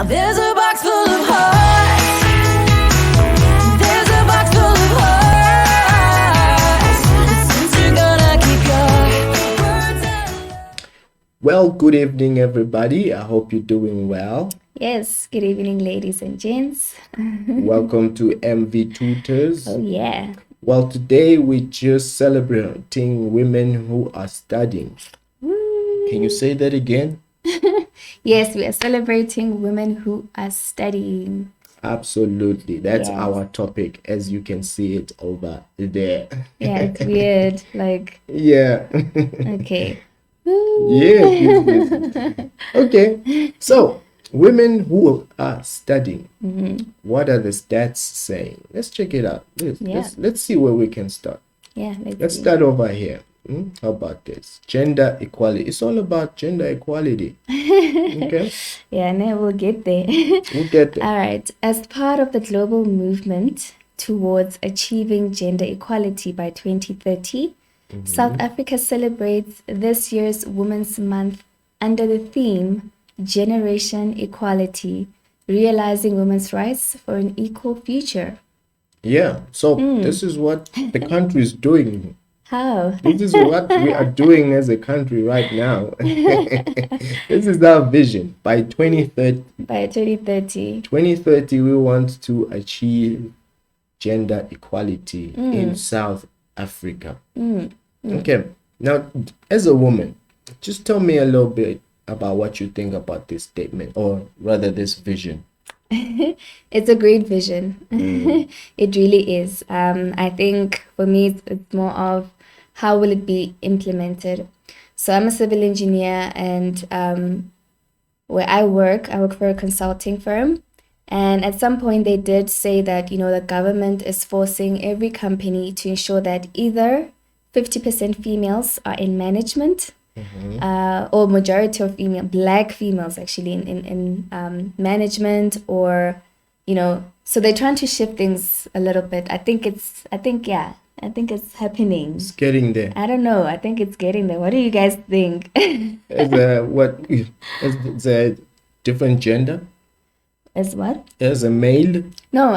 There's a box full of hearts. There's a box full of hearts. Since you're gonna keep your words alive. Well, good evening, everybody. I hope you're doing well. Yes, good evening, ladies and gents. Welcome to MV Tutors. Oh, yeah. Well, today we're just celebrating women who are studying. Can you say that again? Yes, we are celebrating women who are studying. Absolutely. That's Yes. our topic, as you can see it over there. Yeah, it's weird. Like, Yeah. okay. Yes. Okay. So, women who are studying. What are the stats saying? Let's check it out. Let's see where we can start. Yeah, Let's see. start over here. How about this? Gender equality. It's all about gender equality. Okay? Yeah, no, we'll get there. We'll get there. All right. As part of the global movement towards achieving gender equality by 2030, South Africa celebrates this year's Women's Month under the theme Generation Equality, Realizing Women's Rights for an Equal Future. Yeah. So this is what the country is doing. How? This is what we are doing as a country right now. This is our vision. By 2030, By 2030. 2030, we want to achieve gender equality in South Africa. Okay. Now, as a woman, just tell me a little bit about what you think about this statement, or rather this vision. It's a great vision. It really is. I think for me, it's more of how will it be implemented. So I'm a civil engineer, and where I work for a consulting firm. And at some point, they did say that, the government is forcing every company to ensure that either 50% females are in management, or majority of black females actually in management, or so they're trying to shift things a little bit. I think it's happening. It's getting there. I don't know. I think it's getting there. What do you guys think? As a different gender? As what? As a male? No,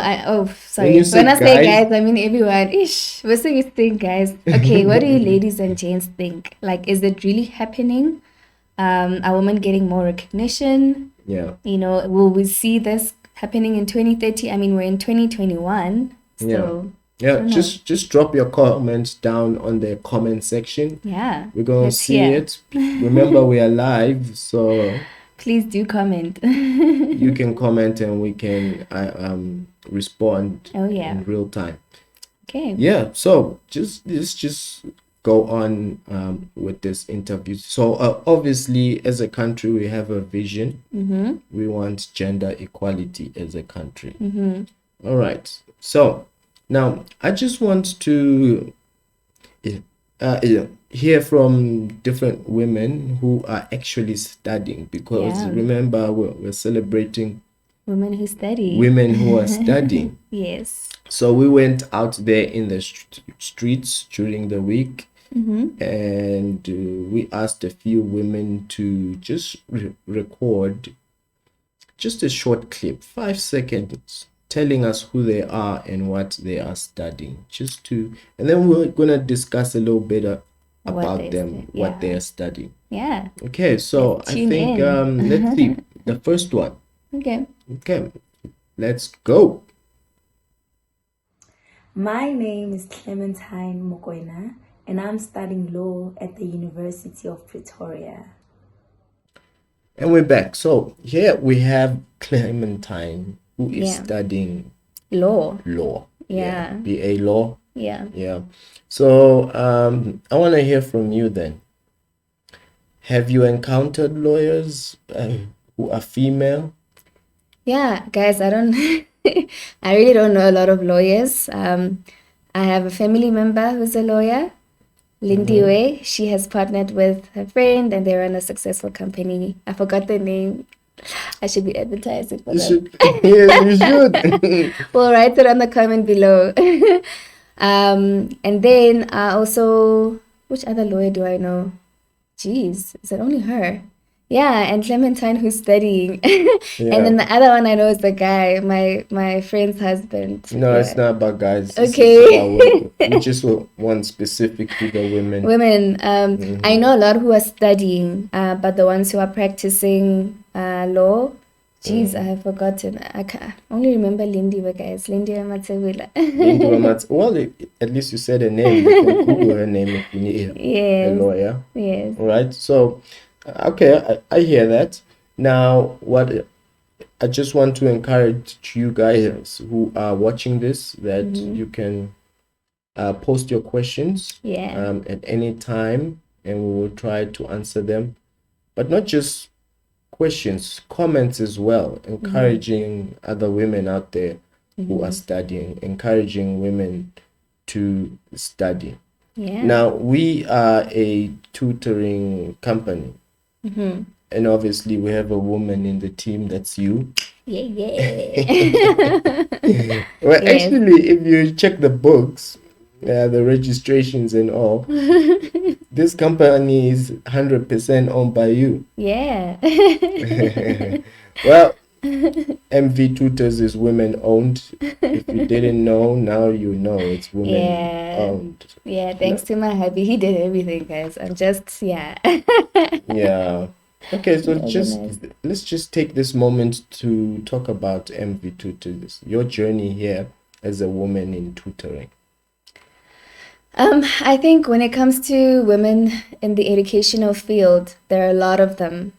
sorry. you say When I say guys- guys, I mean everyone. We're saying you think, guys. Okay, what do you ladies and gents think? Like, is it really happening? Are women getting more recognition? Yeah. Will we see this happening in 2030? I mean, we're in 2021. So, Yeah, don't know. just drop your comments down on the comment section. yeah. We're gonna Let's see hear. it. Remember, we are live, so Please do comment. you can comment and we can respond Oh, yeah. in real time. Okay. Yeah, so let's just go on with this interview. So obviously, as a country, we have a vision. We want gender equality as a country. All right. So now I just want to hear from different women who are actually studying, because Yeah. remember, we're celebrating Women who study. women who are studying. Yes. So we went out there in the streets during the week, and we asked a few women to just record just a short clip, 5 seconds, telling us who they are and what they are studying. And then we're gonna discuss a little bit about they them, study, what yeah. they are studying. Yeah. Okay, so Let's I tune think in. let's see the first one. Okay. Okay, let's go. My name is Clementine Mokoena, and I'm studying law at the University of Pretoria. And we're back. So here we have Clementine, who is Yeah. studying Law. law. Yeah. BA law. Yeah. Yeah. So I want to hear from you then. Have you encountered lawyers who are female? Yeah, guys, I don't I really don't know a lot of lawyers. I have a family member who's a lawyer, Lindy Way. She has partnered with her friend and they run a successful company. I forgot the name. I should be advertising for You them. should. Yes, you should. We'll write it on the comment below. And then also, which other lawyer do I know? Jeez, is it only her? Yeah, and Clementine who's studying. Yeah. And then the other one I know is the guy, my friend's husband. No, it's Yeah. not about guys. This Okay. is about women. We just want specifically the women. Women, I know a lot who are studying, but the ones who are practicing law, geez, I have forgotten. I only remember Lindy, guys. Lindy Amatsewila. Lindy Wamatz. Well, at least you said her name. You can Google her name if you need a Yes, lawyer. yes. All right. So, okay, I hear that. Now, what I just want to encourage you guys who are watching this that you can post your questions Yeah. at any time, and we will try to answer them. But not just questions, comments as well, encouraging other women out there who are studying, encouraging women to study. Yeah. Now, we are a tutoring company, and obviously, we have a woman in the team, that's you. Yeah, yeah. Well, Yes. actually, if you check the books, the registrations and all, this company is 100% owned by you. Yeah. Well, MV Tutors is women owned. If you didn't know, now you know it's women Yeah. owned. Yeah, thanks to my hubby. He did everything, guys. I'm just, yeah. Yeah. Okay, so Organized. let's just take this moment to talk about MV Tutors, your journey here as a woman in tutoring. I think when it comes to women in the educational field, there are a lot of them.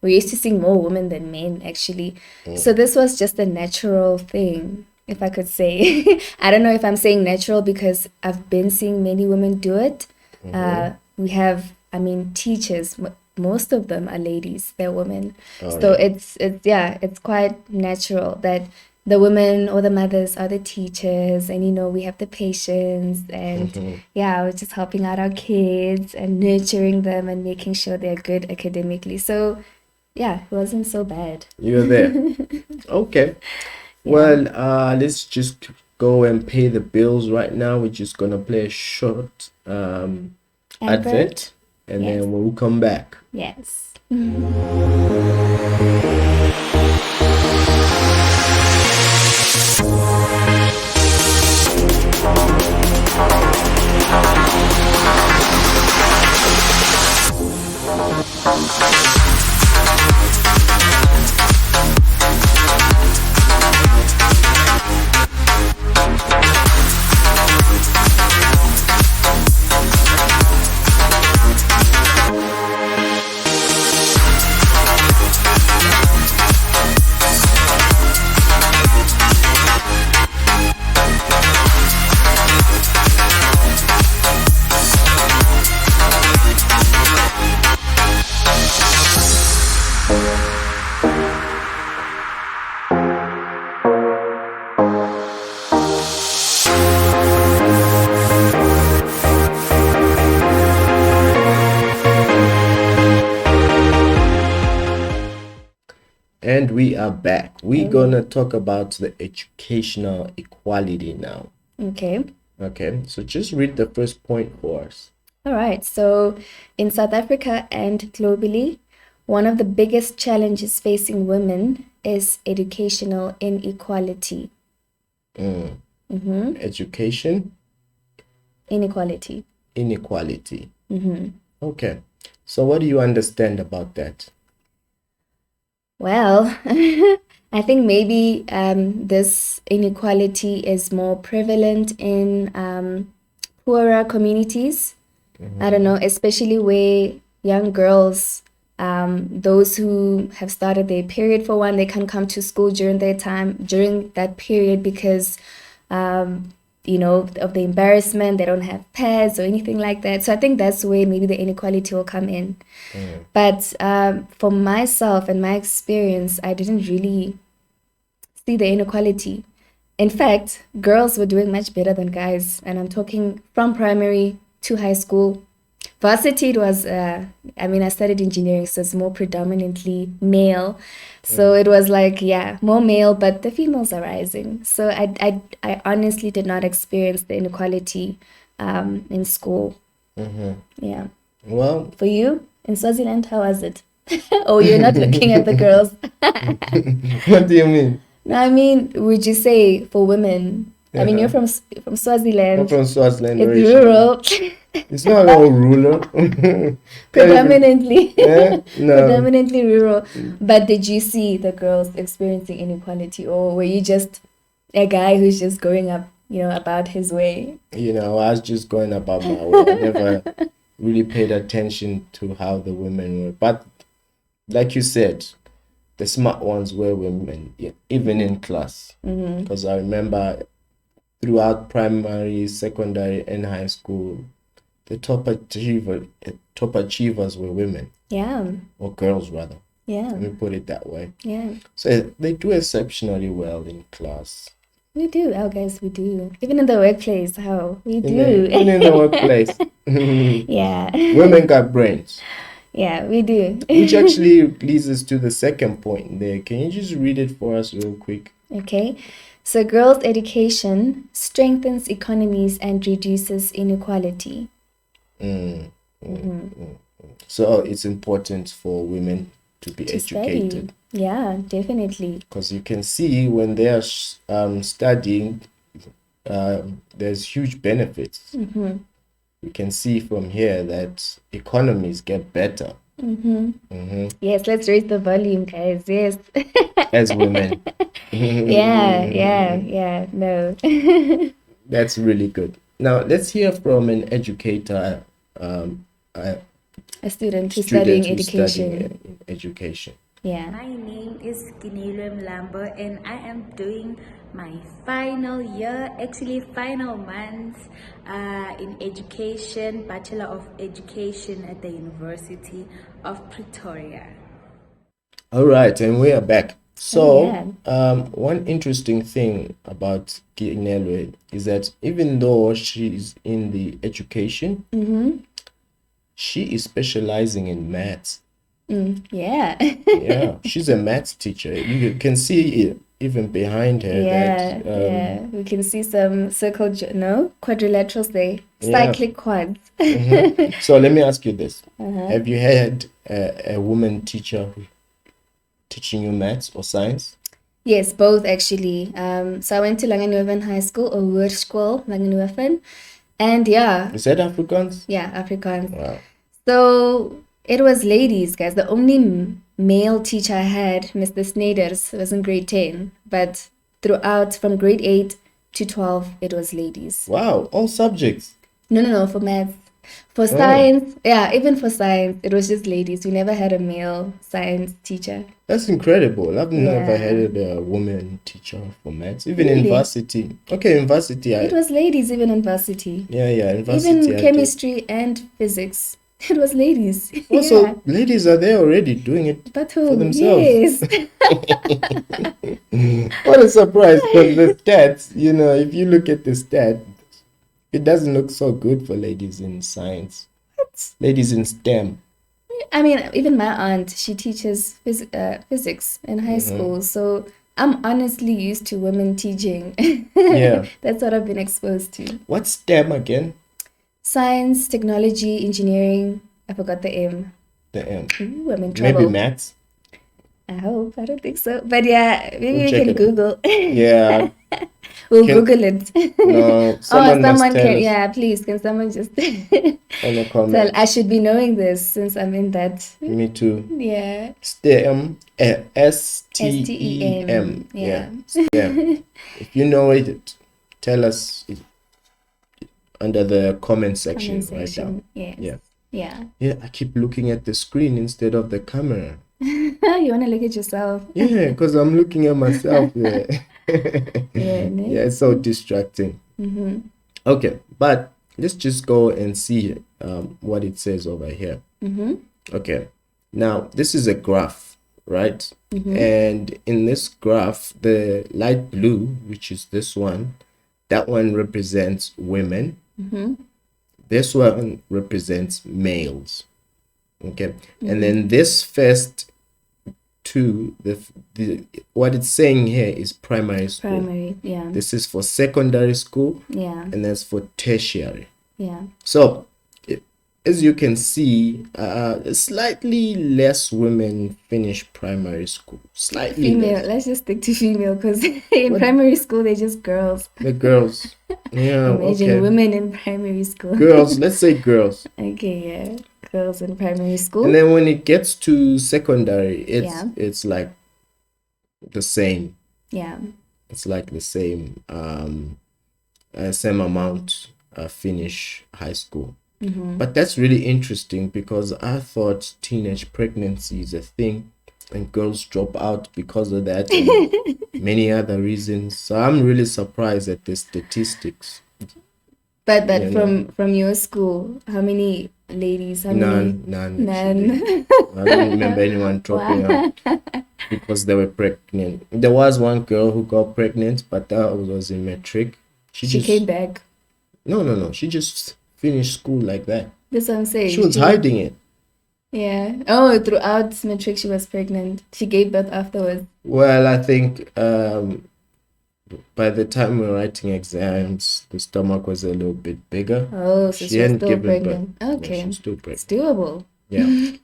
We're used to seeing more women than men, actually. So this was just a natural thing, if I could say. I don't know if I'm saying natural because I've been seeing many women do it. We have, I mean, teachers. Most of them are ladies. They're women. Oh, So yeah. it's quite natural that the women or the mothers are the teachers, and we have the patients, and yeah, we're just helping out our kids and nurturing them and making sure they're good academically. So yeah, it wasn't so bad. You're there. Okay. Well, let's just go and pay the bills right now. We're just gonna play a short advert, and Yes. then we'll come back. Yes. And we are back. We're gonna talk about the educational equality now. Okay. Okay, so just read the first point for us. All right. So in South Africa and globally, one of the biggest challenges facing women is educational inequality. Education Inequality. inequality. Okay, so what do you understand about that? Well, I think maybe this inequality is more prevalent in poorer communities. I don't know, especially where young girls, those who have started their period for one, they can't come to school during that period because of the embarrassment, they don't have pads or anything like that. So I think that's where maybe the inequality will come in. But for myself and my experience, I didn't really see the inequality. In fact, girls were doing much better than guys, and I'm talking from primary to high school. Varsity, it was, I studied engineering, so it's more predominantly male. So it was like, yeah, more male, but the females are rising. So I honestly did not experience the inequality in school. Yeah. Well, For you, in Swaziland, how was it? Oh, you're not looking at the girls. What do you mean? No, I mean, would you say for women? I mean, you're Uh-huh. from I'm Swaziland. from Swaziland It's originally. rural, It's not all ruler. Can't even- predominantly, Yeah? No. predominantly rural. But did you see the girls experiencing inequality, or were you just a guy who's just going up, about his way? You know, I was just going about my way. I never really paid attention to how the women were. But like you said, the smart ones were women, even in class. Because I remember throughout primary, secondary, and high school, the top achievers were women, Yeah, or girls rather. yeah, Let me put it that way. yeah. So they do exceptionally well in class. We do, oh guys, we do. Even in the workplace, how we do. Even in the workplace, Yeah, women got brains. yeah, we do. Which actually leads us to the second point there. Can you just read it for us real quick? Okay, so girls' education strengthens economies and reduces inequality. So it's important for women to be To educated. study. Yeah, definitely. Because you can see when they are studying, there's huge benefits. You can see from here that economies get better Yes, let's raise the volume, guys. Yes. as women. Yeah. No. That's really good. Now let's hear from an educator, a A student who's studying student who's education. studying education. Yeah. My name is Kinilwe Mlambo and I am doing my final year, actually final month in education, Bachelor of Education at the University of Pretoria. All right, and we are back. So, yeah. one interesting thing about Kinelwe is that even though she's in the education, she is specializing in maths. Yeah. Yeah, she's a maths teacher. You can see it even behind her Yeah, that yeah. We can see some quadrilaterals there. Yeah. Cyclic quads. So let me ask you this. Have you had a woman teacher teaching you maths or science? Yes, both actually. So I went to Langenewen High School or Hoërskool Langenewen. And yeah, Is that Afrikaans? yeah, Afrikaans. Wow. So it was ladies, guys. The only male teacher I had, Mr. Snyders, was in grade 10. But throughout, from grade 8 to 12, it was ladies. Wow, all subjects. No, for maths. For science, yeah, even for science, it was just ladies. We never had a male science teacher. That's incredible. I've never Yeah. had a woman teacher for maths. Even in Really? varsity. Okay, in varsity, It was ladies even in varsity. in varsity. Even I chemistry and physics. It was ladies. did. Also, Yeah. ladies are there already doing it But for who? themselves. Yes. What a surprise, because the stats, if you look at the stat, it doesn't look so good for ladies in science. Ladies in STEM. I mean, even my aunt, she teaches physics in high school. So I'm honestly used to women teaching. Yeah. That's what I've been exposed to. What's STEM again? Science, technology, engineering. I forgot the M. The M. Ooh, I'm in trouble. Maybe maths. I hope. I don't think so. But yeah, maybe We'll we check can it out. Google. Yeah. We'll Can- Google it. No, someone must tell can. us Yeah, please. Can someone just in the tell? comments. I should be knowing this since I'm in that. Me too. Yeah. STEM, STEM. STEM, yeah. STEM. If you know it, tell us under the comment section right down. Yes. Yeah. Yeah. Yeah, I keep looking at the screen instead of the camera. You want to look at yourself. Yeah, because I'm looking at myself there. Yeah. No? Yeah, it's so distracting. Okay, but let's just go and see what it says over here. Okay, now this is a graph, right? And in this graph, the light blue, which is this one, that one represents women. This one represents males. Okay, and then this first two, the what it's saying here is primary school. Primary. Yeah. This is for secondary school, Yeah. and that's for tertiary. Yeah. So as you can see, slightly less women finish primary school. Slightly Female. less. Let's just stick to female because in What? primary school they're just girls. The girls. Yeah, Imagine okay. women in primary school. Girls, let's say girls. Okay, yeah. Girls in primary school. And then when it gets to secondary, Yeah. it's like the same. Yeah. It's like the same amount finish high school. But that's really interesting because I thought teenage pregnancy is a thing and girls drop out because of that and many other reasons. So I'm really surprised at the statistics. But Yeah, from your school, how many ladies? How many? None. None. Actually. I don't remember anyone dropping out because they were pregnant. There was one girl who got pregnant, but that was in matric. She came back. No. She just finished school like that. That's what I'm saying. She was hiding it. Yeah. Oh, throughout matric she was pregnant. She gave birth afterwards. Well, I think by the time we were writing exams, the stomach was a little bit bigger. Oh, so she was hadn't still given birth. pregnant. Yeah, Okay. she was still It's pregnant. doable. Yeah.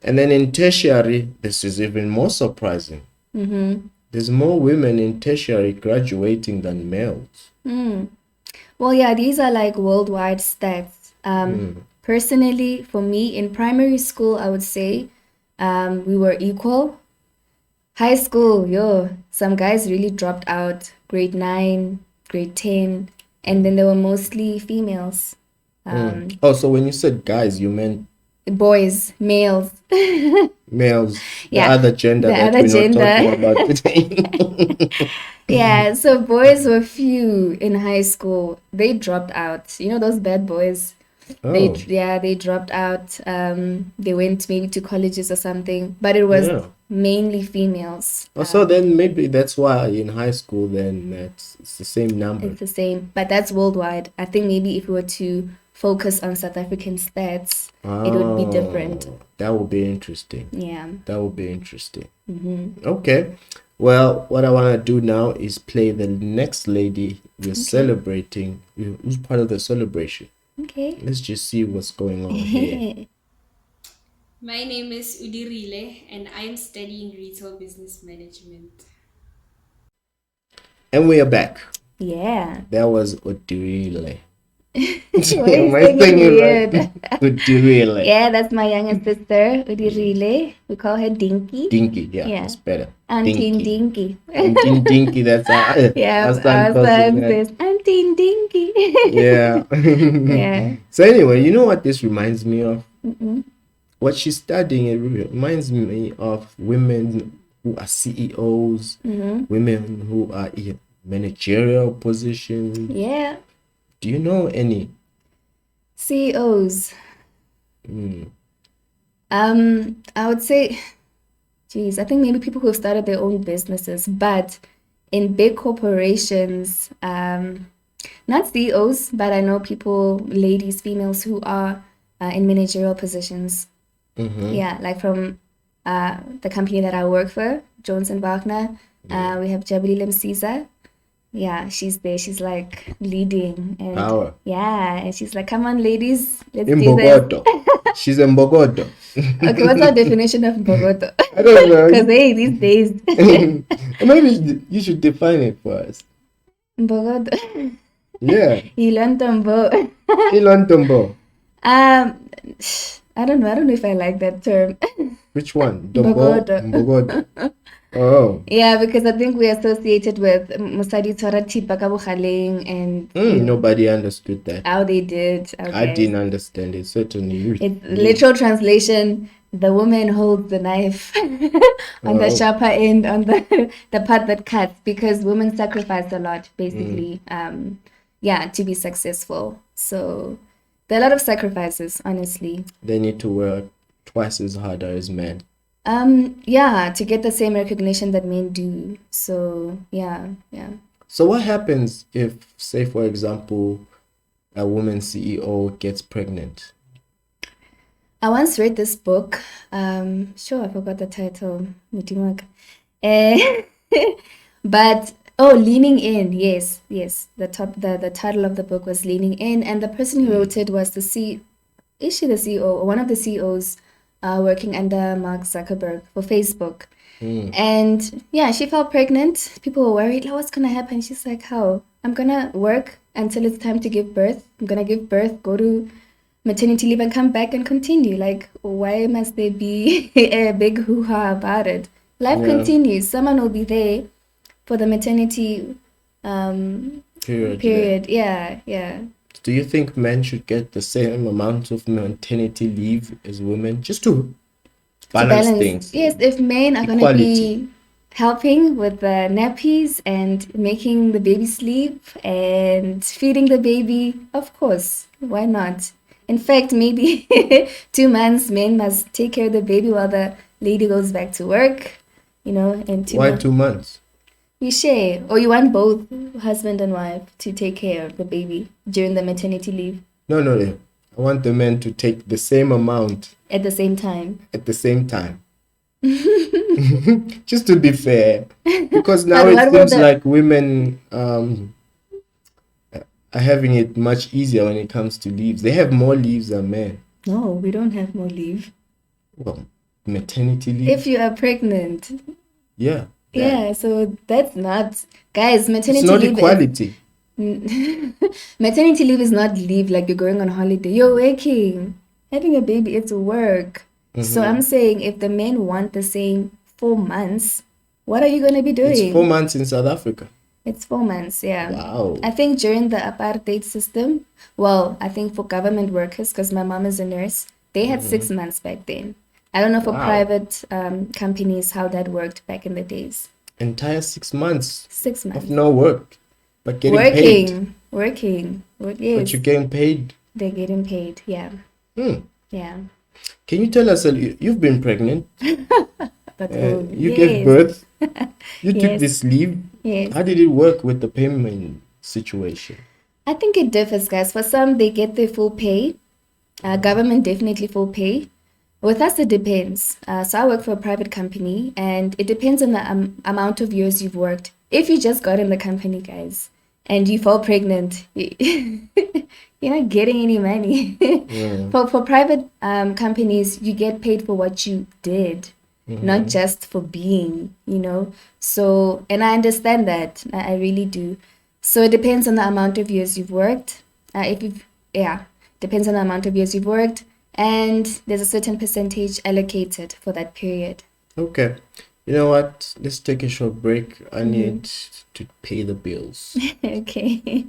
And then in tertiary, this is even more surprising. There's more women in tertiary graduating than males. Well, yeah, these are like worldwide stats. Personally, for me, in primary school, I would say we were equal. High school, some guys really dropped out. Grade 9, grade 10, and then they were mostly females. Oh, so when you said guys, you meant Boys, males. males, Yeah, the other gender the that other we're not talking gender. about today. Yeah, so boys were few in high school. They dropped out. You know those bad boys? Oh, They dropped out. They went maybe to colleges or something, but it was yeah. mainly females. Oh, so then maybe that's why in high school then it's the same number. It's the same, but that's worldwide. I think maybe if we were to focus on South African stats, it would be different. Oh, that would be interesting. Yeah. That would be interesting. Okay. Well, what I want to do now is play the next lady we're celebrating. Who's part of the celebration? Okay. Let's just see what's going on here. My name is Udirile and I'm studying retail business management. And we are back. Yeah. That was Udirile. Why is Am I singing saying it weird? right? Udirile. Yeah, that's my younger sister, Udirile. We call her Dinky. Dinky, yeah, Yeah. that's better. Auntie Dinky. Dinky. Auntie Dinky, that's our, Yeah, our son our calls it son that. says Auntie Dinky. Yeah. Yeah. So anyway, you know what this reminds me of? What she's studying, it reminds me of women who are CEOs, women who are in managerial positions. Yeah. Do you know any? CEOs. I would say, geez, I think maybe people who have started their own businesses, but in big corporations, not CEOs, but I know people, ladies, females who are in managerial positions. Yeah, like from the company that I work for, Jones and Wagner, we have Jabulile Msiza. Yeah, she's there. She's like leading and Power. yeah, and she's like, "Come on, ladies, let's In do this." Bogoto. She's in Bogoto. Okay, what's our definition of Bogoto? I don't Because know. hey, these days, Maybe you should define it for us. Bogoto, Yeah. Ilantombo. Elon Tombo. I don't know. I don't know if I like that term. Which one? Dombo? Bogoto. Bogoto. Oh. Yeah, because I think we associated with Musadi Tsorati Bakabuhaling and Nobody understood that. how they did. I Okay. didn't understand it. Certainly. It's literal translation. The woman holds the knife on the Oh. sharper end, on the part that cuts, because women sacrifice a lot, basically. Yeah, to be successful. So there are a lot of sacrifices, honestly. They need to work twice as hard as men. Yeah, to get the same recognition that men do. So yeah. So what happens if, say, for example, a woman CEO gets pregnant? I once read this book. Sure, I forgot the title. Mutimaka. Eh, but Leaning In. Yes. The title of the book was Leaning In, and the person who wrote it was the is she the CEO or one of the CEOs working under Mark Zuckerberg for Facebook? And yeah, she fell pregnant. People were worried, like, what's gonna happen? She's like, how? I'm gonna work until it's time to give birth. I'm gonna give birth, go to maternity leave, and come back and continue. Like, why must there be a big hoo-ha about it? Life Yeah. continues. Someone will be there for the maternity period. Yeah. Do you think men should get the same amount of maternity leave as women, just to balance things? Yes, if men are going to Equality. be helping with the nappies and making the baby sleep and feeding the baby, of course, why not? In fact, maybe 2 months, men must take care of the baby while the lady goes back to work, and 2 Why months. 2 months? You share, or you want both husband and wife to take care of the baby during the maternity leave No. I want the men to take the same amount at the same time. at the same time. Just to be fair, because now But it what will seems the- like women are having it much easier when it comes to leaves. They have more leaves than men. No, we don't have more leave. Well, maternity leave. If you are pregnant, Yeah. yeah, so that's not, guys, It's maternity not leave equality. maternity leave is not leave like you're going on holiday. You're working. Having a baby, it's work. So I'm saying if the men want the same 4 months, what are you going to be doing? It's 4 months in South Africa. It's 4 months, yeah. Wow. I think during the apartheid system, well, I think for government workers, because my mom is a nurse, they had 6 months back then. I don't know for Wow. private companies how that worked back in the days. Entire 6 months 6 months. of no work, but getting paid. Working. But Yes, you're getting paid. they're getting paid. Yeah, Hmm. yeah. Can you tell us, you've been pregnant, But you gave birth, you took Yes. this leave. Yes. How did it work with the payment situation? I think it differs, guys. For some, they get their full pay. Government definitely full pay. With us, it depends. So I work for a private company, and it depends on the amount of years you've worked. If you just got in the company, guys, and you fall pregnant, you're not getting any money. For private companies, you get paid for what you did, not just for being, So, and I understand that. I really do. So it depends on the amount of years you've worked. Depends on the amount of years you've worked, and there's a certain percentage allocated for that period. Okay. You know what? Let's take a short break. I need to pay the bills. Okay.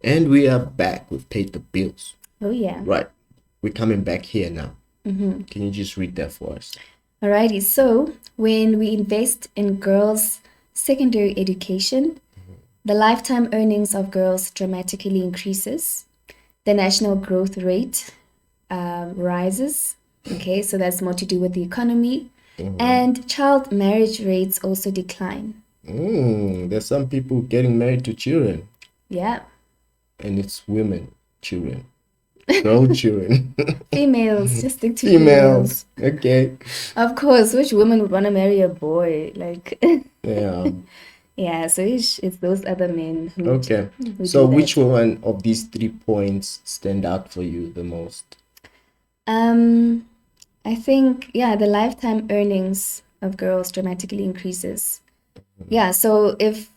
And we are back. We've paid the bills. Oh, yeah. Right. We're coming back here now. Can you just read that for us? Alrighty. So when we invest in girls' secondary education, the lifetime earnings of girls dramatically increases. The national growth rate rises. Okay, so that's more to do with the economy. And child marriage rates also decline. There's some people getting married to children, Yeah. and it's women, children, girl children, Females, just stick to females. Okay. Of course, which woman would want to marry a boy? Like, Yeah. yeah, so it's those other men who Okay. who So do which that. one of these 3 points stand out for you the most? I think, yeah, the lifetime earnings of girls dramatically increases. Yeah, so if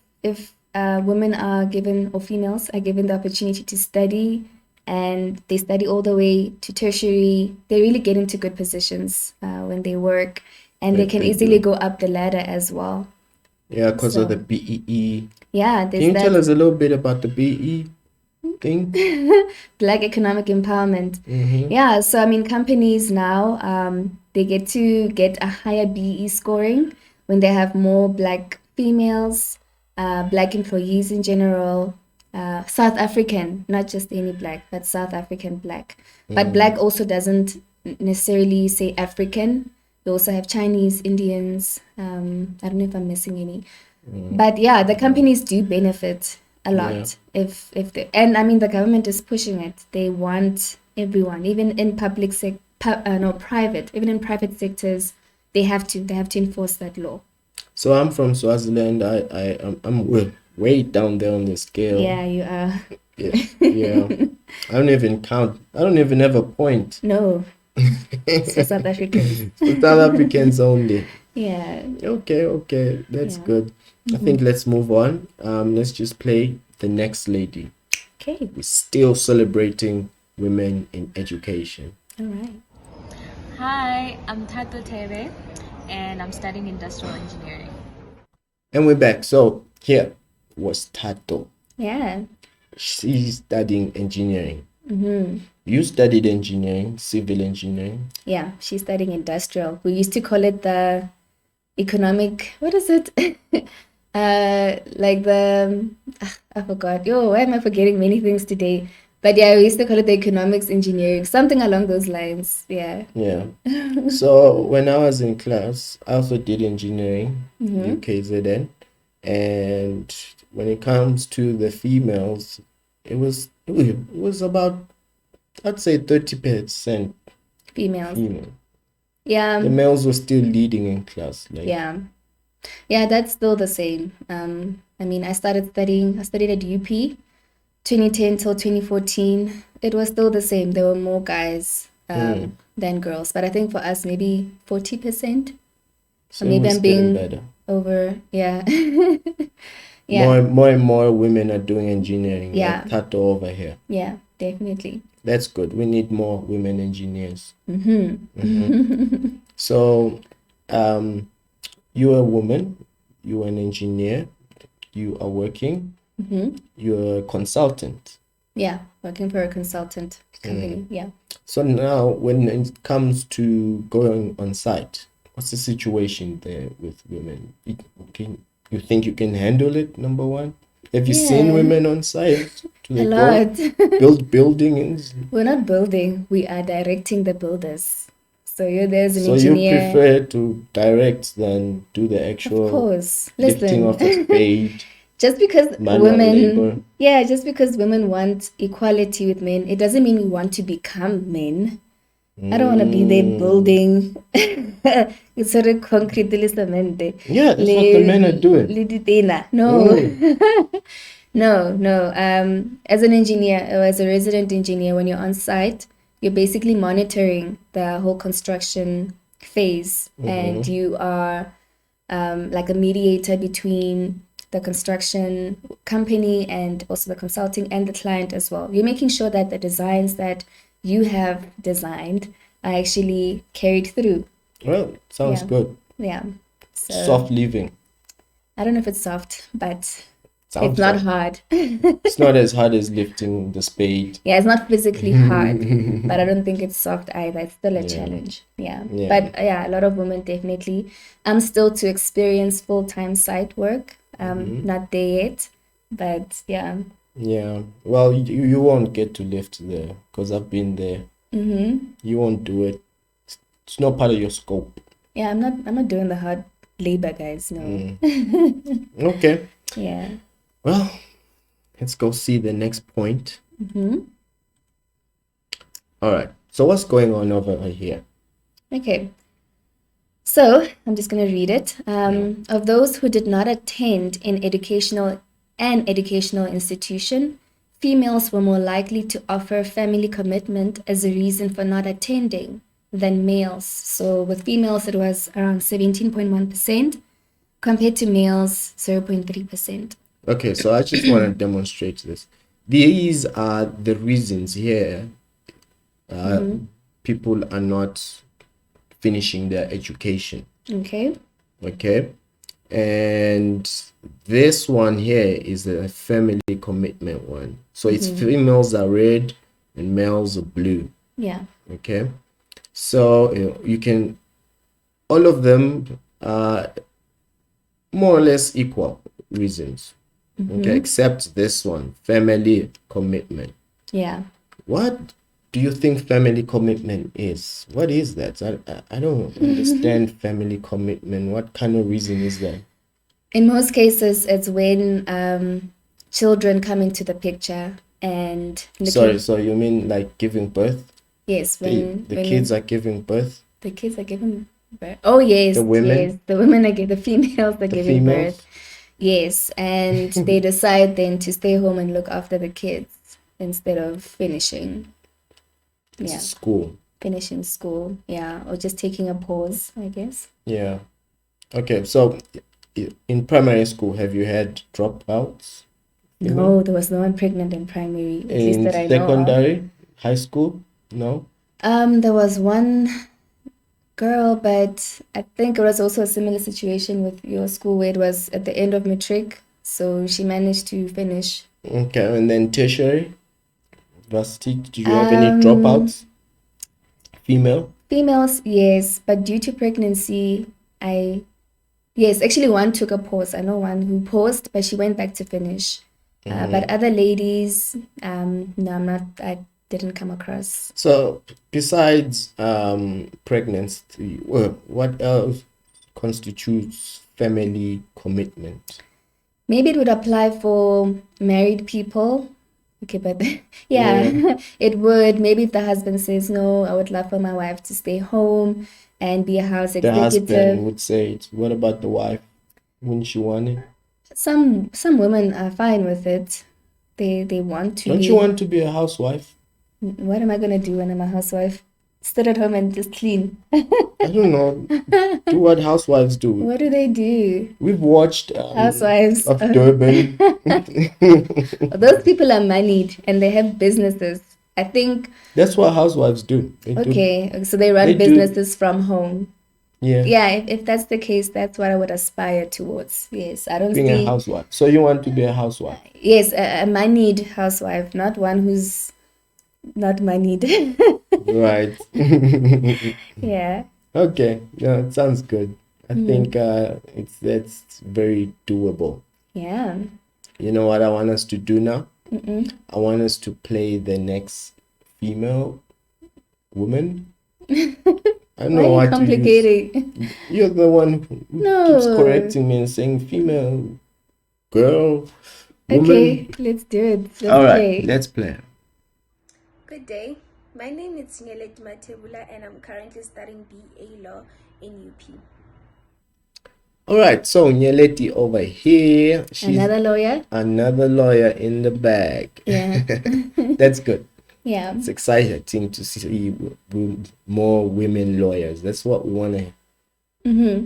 women are given, or females are given the opportunity to study, and they study all the way to tertiary, they really get into good positions when they work, and they They- can they easily do. go up the ladder as well. Yeah, because of So- the BEE. Yeah, Can there's you tell that us a little bit about the BEE thing? Black economic empowerment. Mm-hmm. Yeah, so I mean, companies now, they get to get a higher BE scoring when they have more Black females, Black employees in general, South African, not just any Black, but South African Black. But Black also doesn't necessarily say African. You also have Chinese, Indians. I don't know if I'm missing any. But yeah, the companies do benefit a lot if they, and I mean the government is pushing it. They want everyone, even in private, even in private sectors, they have to enforce that law. So I'm from Swaziland. I'm way down there on the scale. Yeah, you are. Yeah. I don't even count. I don't even have a point. No, it's for South Africans. For South Africans only. Yeah. Okay. That's Yeah. good. I think let's move on. Let's just play the next lady. Okay. We're still celebrating women in education. All right. Hi, I'm Tato Tere and I'm studying industrial engineering. And we're back. So here was Tato. Yeah. She's studying engineering. You studied engineering, civil engineering. Yeah. She's studying industrial. We used to call it the economic. What is it? Like the I forgot. Yo, why am I forgetting many things today? But yeah, we used to call it the economics engineering, something along those lines. Yeah. Yeah. So when I was in class, I also did engineering, UKZN, and when it comes to the females, it was about, I'd say, 30% Females. female. Yeah. The males were still leading in class. Like, Yeah. Yeah, that's still the same. I mean, I studied at UP 2010 till 2014. It was still the same. There were more guys than girls. But I think for us, maybe 40%. so Or maybe it's I'm getting being better. over. Yeah. Yeah. More and more women are doing engineering. Yeah. Like Tato over here. Yeah, definitely. That's good. We need more women engineers. So, you're a woman, you're an engineer, you are working, you're a consultant. Yeah, working for a consultant company. Yeah. So now, when it comes to going on site, what's the situation there with women? You think you can handle it, number one? Have you seen Yeah. women on site? Do A they lot. go build buildings? We're not building, we are directing the builders. So there's an So you engineer. prefer to direct than do the Of actual course. lifting of a Listen, spade? just because Manual labor. women want equality with men, it doesn't mean we want to become men. I don't want to be there building. It's sort of concrete le cement. Yeah, that's what the men are doing. Le ditena. No. No. As an engineer or as a resident engineer, when you're on site, you're basically monitoring the whole construction phase, and you are like a mediator between the construction company and also the consulting and the client as well. You're making sure that the designs that you have designed are actually carried through. Well, sounds Yeah. good. Yeah. So Soft living. I don't know if it's soft, but Sounds it's not soft. hard. It's not as hard as lifting the spade. Yeah, it's not physically hard, but I don't think it's soft either. It's still a Yeah. challenge. Yeah. Yeah. But yeah, a lot of women definitely. I'm still to experience full-time site work. Not there yet, but yeah. Yeah. Well, you won't get to lift there because I've been there. You won't do it. It's not part of your scope. Yeah, I'm not doing the hard labor, guys. No. Okay. Yeah. Well, let's go see the next point. All right. So what's going on over here? Okay. So I'm just going to read it. Of those who did not attend an educational institution, females were more likely to offer family commitment as a reason for not attending than males. So with females, it was around 17.1% compared to males, 0.3%. Okay, so I just want to demonstrate this. These are the reasons here people are not finishing their education. Okay. Okay, and this one here is a family commitment one. So it's females are red and males are blue. Yeah. Okay, so you can, all of them are more or less equal reasons. Okay, except this one, family commitment. Yeah. What do you think family commitment is? What is that? I don't understand family commitment. What kind of reason is that? In most cases, it's when children come into the picture and Sorry, so you mean like giving birth? Yes, The kids are giving birth? the kids are giving birth. Oh yes, The women? yes, the women are the females are The giving females? birth. Yes, and they decide then to stay home and look after the kids instead of finishing. Yeah, School. finishing school. Yeah, or just taking a pause, I guess. Yeah. Okay, so in primary school, have you had dropouts? No, there was no one pregnant in primary, at least In that I know of. secondary, high school? No? There was one girl, but I think it was also a similar situation with your school where it was at the end of matric, so she managed to finish. Okay, and then tertiary, varsity, do you have any dropouts? Female? Females, yes, but due to pregnancy, yes, actually one took a pause. I know one who paused, but she went back to finish. But other ladies, no, I didn't come across. So besides pregnancy, what else constitutes family commitment? Maybe it would apply for married people. Okay, but yeah, it would. Maybe if the husband says, no, I would love for my wife to stay home and be a house The husband executive. would say it. What about the wife? Wouldn't she want it? Some women are fine with it. They want to Don't be. you want to be a housewife? What am I gonna do when I'm a housewife? Sit at home and just clean. I don't know. Do what housewives do. What do they do? We've watched Housewives. of Durban. Those people are moneyed and they have businesses. I think, That's what housewives do. They do. okay, so they run They do. businesses from home. Yeah. Yeah, if that's the case, that's what I would aspire towards. Yes, I don't Being a see. housewife. So you want to be a housewife? Yes, a moneyed housewife, not one who's not moneyed. Right. Yeah. Okay. Yeah, it sounds good. I think that's very doable. Yeah. You know what I want us to do now? I want us to play the next female woman. I don't Why know are you what to use. complicating? You're the one who No. keeps correcting me and saying female, girl, woman. Okay, let's do it. Let's All right, play. let's play. Good day. My name is Nyelet Matebula and I'm currently studying BA Law in UP. All right, so Nyeleti over here. She's Another lawyer? another lawyer in the bag. Yeah. That's good. Yeah. It's exciting to see more women lawyers. That's what we want to.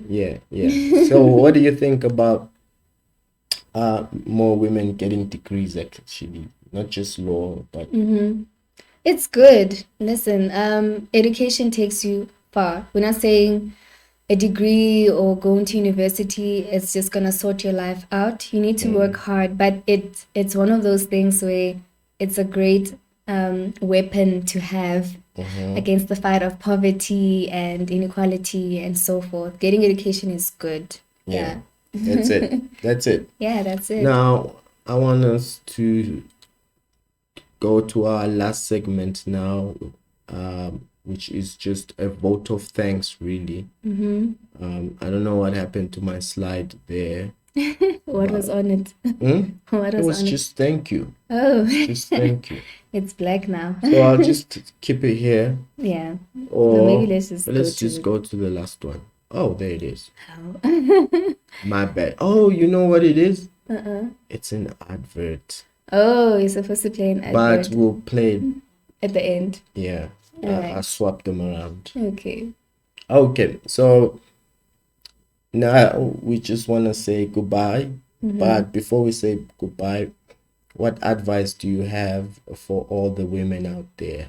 Yeah, yeah. So, what do you think about more women getting degrees? Actually, not just law, but It's good. Listen, education takes you far. We're not saying a degree or going to university is just gonna sort your life out. You need to work hard, but it's one of those things where it's a great weapon to have against the fight of poverty and inequality and so forth. Getting education is good. yeah, that's it. That's it. Yeah, that's it. Now, I want us to go to our last segment now, which is just a vote of thanks, really. I don't know what happened to my slide there. What was on it? What It was was on it? just thank you. Oh, Just thank you. it's black now. So I'll just keep it here, Yeah. or maybe let's just go to it. go to the last one. Oh, there it is. Oh. My bad. Oh, you know what it is? Uh-uh. It's an advert, Oh, you're supposed to play an but advert we'll play it. at the end. Yeah, Alright. I swapped them around. Okay. Okay, so now we just want to say goodbye. But before we say goodbye, what advice do you have for all the women out there?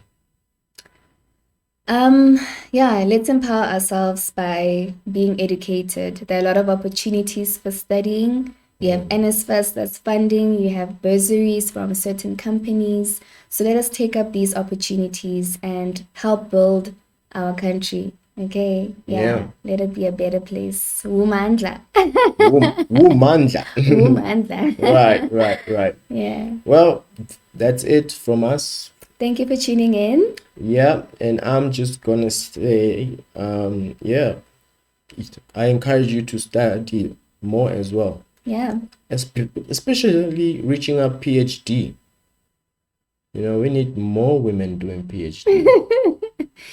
Yeah, let's empower ourselves by being educated. There are a lot of opportunities for studying. You have NSFAS that's funding, you have bursaries from certain companies. So let us take up these opportunities and help build our country. Okay? Yeah. Let it be a better place. Womandla. Womandla. Womandla. Right. Yeah. Well, that's it from us. Thank you for tuning in. Yeah, and I'm just gonna say, I encourage you to study more as well, Yeah. especially reaching a PhD. You know, we need more women doing PhD.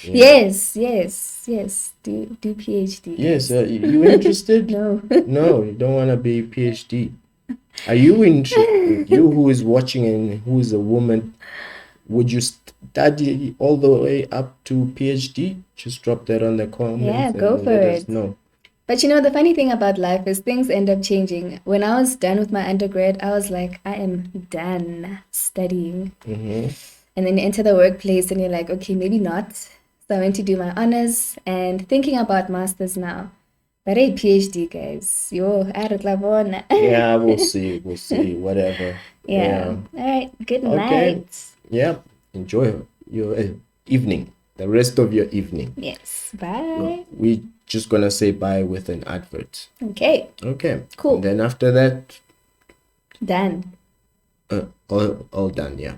Yeah. Yes. Do PhD. Yes, guys. you interested? No. No, you don't want to be PhD. Are you interested? You who is watching and who is a woman, would you study all the way up to PhD? Just drop that on the comments Yeah, and go for let us it. know. But you know, the funny thing about life is things end up changing. When I was done with my undergrad, I was like, I am done studying. Mm-hmm. And then you enter the workplace and you're like, okay, maybe not. So I went to do my honors and thinking about masters now. But a PhD, guys. Yo, Labona. Yeah, we'll see. We'll see. Whatever. Yeah. All right. Good Okay. night. Yeah. Enjoy your evening. The rest of your evening. Yes. Bye. We just gonna say bye with an advert. Okay. Okay. Cool. And then after that, Done. all done. Yeah.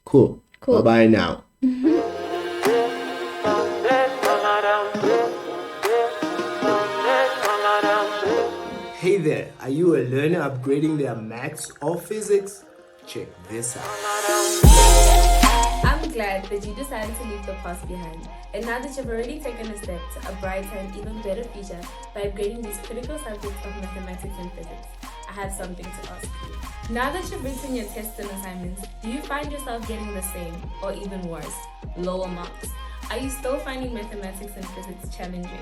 Cool. Cool. Bye now. Hey there, are you a learner upgrading their maths or physics? Check this out. I'm glad that you decided to leave the past behind. And now that you've already taken a step to a brighter and even better future by upgrading these critical subjects of mathematics and physics, I have something to ask you. Now that you've written your tests and assignments, do you find yourself getting the same, or even worse, lower marks? Are you still finding mathematics and physics challenging?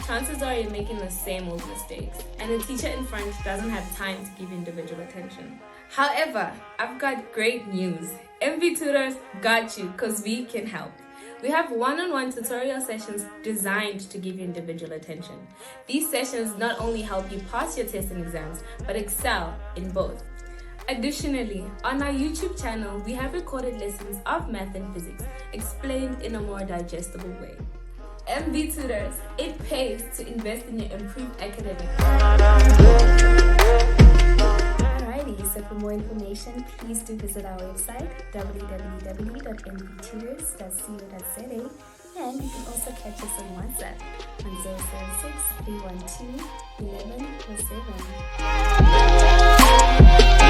Chances are you're making the same old mistakes, and the teacher in front doesn't have time to give you individual attention. However, I've got great news. MV Tutors got you, because we can help. We have one-on-one tutorial sessions designed to give you individual attention. These sessions not only help you pass your tests and exams, but excel in both. Additionally, on our YouTube channel, we have recorded lessons of math and physics explained in a more digestible way. MV Tutors, it pays to invest in your improved academic. Alrighty, so for more information, please do visit our website www.mvtutors.co.za, and you can also catch us on WhatsApp on 076 312 1107.